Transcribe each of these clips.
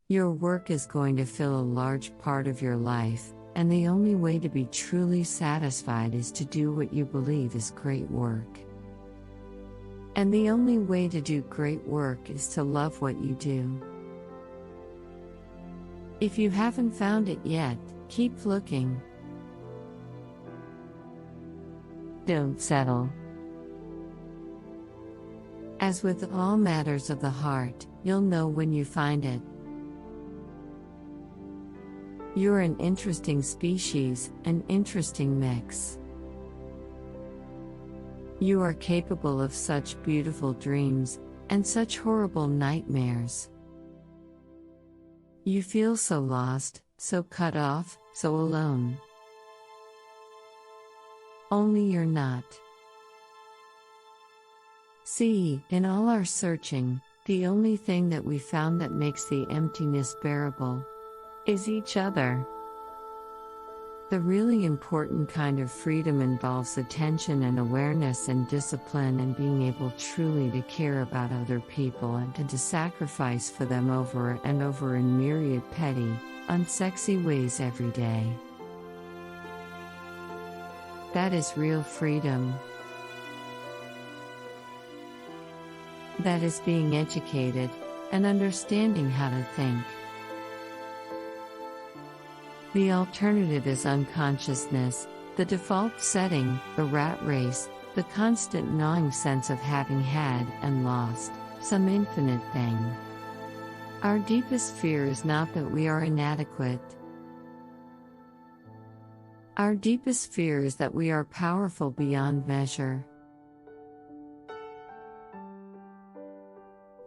Your work is going to fill a large part of your life, and the only way to be truly satisfied is to do what you believe is great work. And the only way to do great work is to love what you do. If you haven't found it yet, keep looking. Don't settle. As with all matters of the heart, you'll know when you find it. You're an interesting species, an interesting mix. You are capable of such beautiful dreams, and such horrible nightmares. You feel so lost, so cut off, so alone. Only you're not. See, in all our searching, the only thing that we found that makes the emptiness bearable is each other. The really important kind of freedom involves attention and awareness and discipline and being able truly to care about other people and to sacrifice for them over and over in myriad petty, unsexy ways every day. That is real freedom. That is being educated and understanding how to think. The alternative is unconsciousness, the default setting, the rat race, the constant gnawing sense of having had and lost some infinite thing. Our deepest fear is not that we are inadequate. Our deepest fear is that we are powerful beyond measure.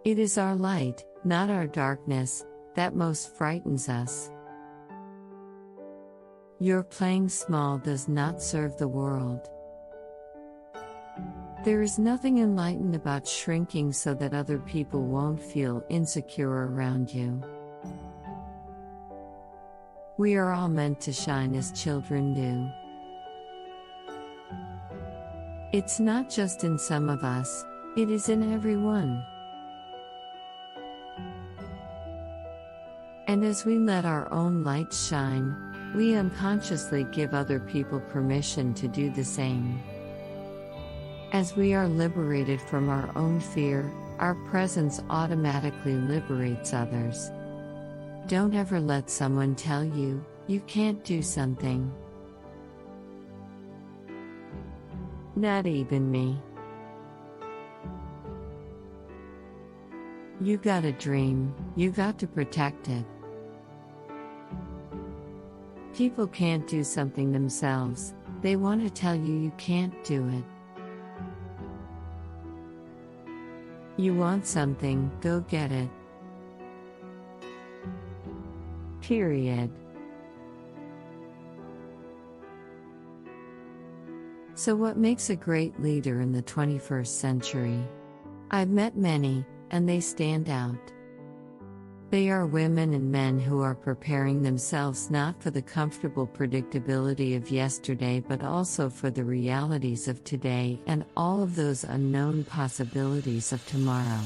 It is our light, not our darkness, that most frightens us. Your playing small does not serve the world. There is nothing enlightened about shrinking so that other people won't feel insecure around you. We are all meant to shine as children do. It's not just in some of us, it is in everyone. And as we let our own light shine, we unconsciously give other people permission to do the same. As we are liberated from our own fear, our presence automatically liberates others. Don't ever let someone tell you, you can't do something. Not even me. You got a dream, you got to protect it. People can't do something themselves, they want to tell you you can't do it. You want something, go get it. Period. So what makes a great leader in the 21st century? I've met many, and they stand out. They are women and men who are preparing themselves not for the comfortable predictability of yesterday but also for the realities of today and all of those unknown possibilities of tomorrow.